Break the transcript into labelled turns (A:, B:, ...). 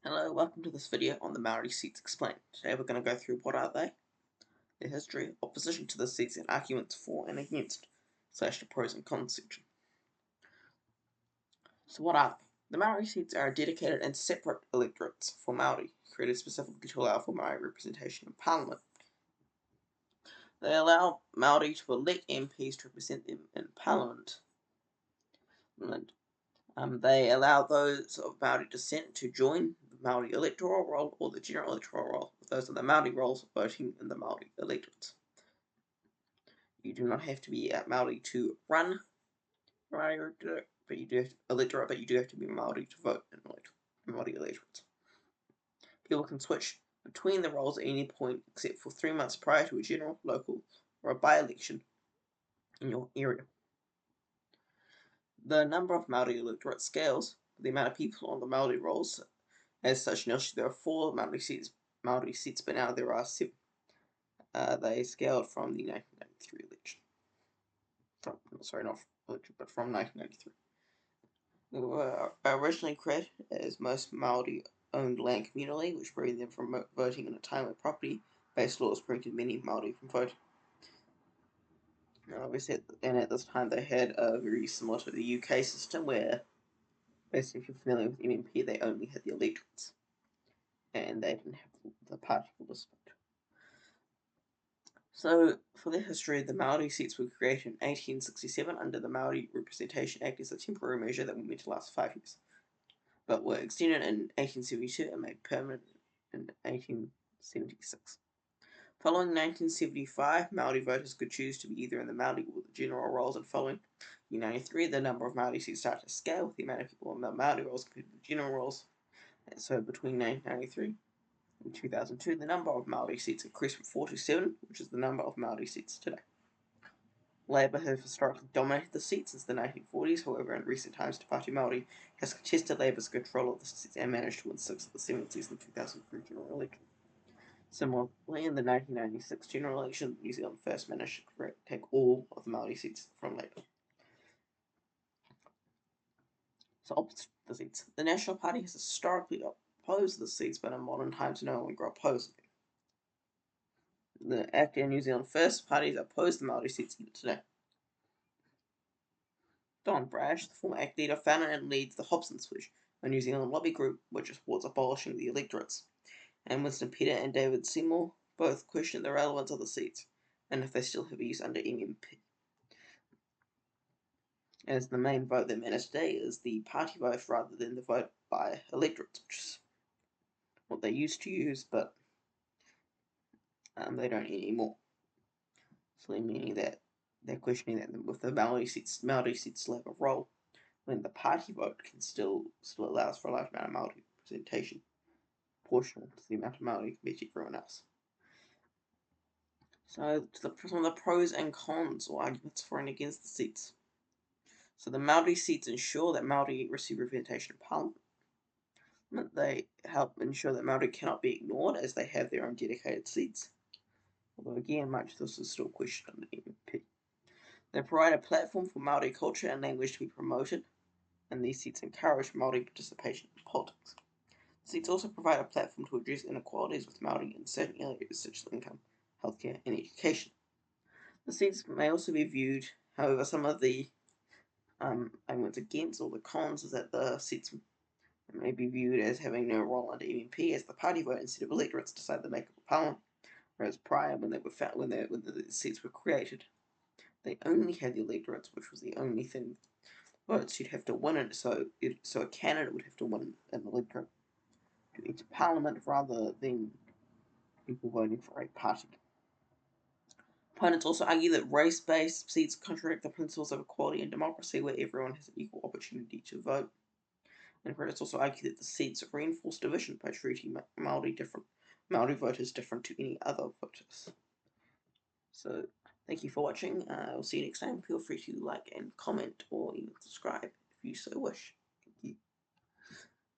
A: Hello, welcome to this video on the Māori seats explained. Today we're going to go through what are they, their history, opposition to the seats, and arguments for and against, / the pros and cons section. So what are they? The Māori seats are dedicated and separate electorates for Māori, created specifically to allow for Māori representation in Parliament. They allow Māori to elect MPs to represent them in Parliament. They allow those of Māori descent to join the Māori electoral roll or the general electoral roll. Those are the Māori rolls voting in the Māori electorates. You do not have to be a Māori to run Māori electorate, but you do have to be Māori to vote in Māori electorates. People can switch between the roles at any point except for 3 months prior to a general, local, or a by-election in your area. The number of Māori electorate scales the amount of people on the Māori rolls. As such, initially there are 4 Māori seats, but now there are 7. They scaled from the 1993 election. From 1993. They were originally created as most Māori-owned land communally, which prevented them from voting in a time when property-based laws prevented many Māori from voting. Obviously, and at this time they had a very similar to the UK system, where basically, if you're familiar with MMP, they only had the electorates, and they didn't have the party participant. So, for their history, the Māori seats were created in 1867 under the Māori Representation Act as a temporary measure that were meant to last 5 years, but were extended in 1872 and made permanent in 1876. Following 1975, Māori voters could choose to be either in the Māori or the general rolls, and following 1993, the number of Māori seats started to scale with the amount of people in the Māori rolls compared to the general rolls. And so between 1993 and 2002, the number of Māori seats increased from 4 to 7, which is the number of Māori seats today. Labour have historically dominated the seats since the 1940s, however in recent times Te Pāti Māori has contested Labour's control of the seats and managed to win 6 of the 7 seats in the 2003 general election. Similarly, in the 1996 general election, New Zealand first managed to take all of the Māori seats from Labour. So opposite the seats. The National Party has historically opposed the seats, but in modern times no longer opposes them. The active New Zealand First parties oppose the Māori seats even today. Don Brash, the former ACT leader, founded and leads the Hobson Switch, a New Zealand lobby group which supports abolishing the electorates. And Winston Peter and David Seymour both question the relevance of the seats, and if they still have use under MMP. As the main vote that matters today is the party vote rather than the vote by electorates, which is what they used to use, but they don't anymore. So meaning that they're questioning that with the Māori seats still have a role when the party vote can still allows for a large amount of Māori representation, proportional to the amount of Māori compared to everyone else. So, some of the pros and cons or arguments for and against the seats. So, the Māori seats ensure that Māori receive representation in Parliament. They help ensure that Māori cannot be ignored as they have their own dedicated seats. Although, again, much of this is still questioned under MMP. They provide a platform for Māori culture and language to be promoted, and these seats encourage Māori participation in politics. The seats also provide a platform to address inequalities with Māori in certain areas such as income, healthcare, and education. The seats may also be viewed, however, some of the arguments against or the cons is that the seats may be viewed as having no role under MMP, as the party vote instead of electorates decide the makeup of Parliament, whereas prior, when the seats were created, they only had the electorates, which was the only thing votes you'd have to win it. So a candidate would have to win an electorate to enter Parliament rather than people voting for a party. Opponents also argue that race-based seats contradict the principles of equality and democracy, where everyone has an equal opportunity to vote. And critics also argue that the seats reinforce division by treating Māori voters different to any other voters. So, thank you for watching. I'll see you next time. Feel free to like and comment or even subscribe if you so wish.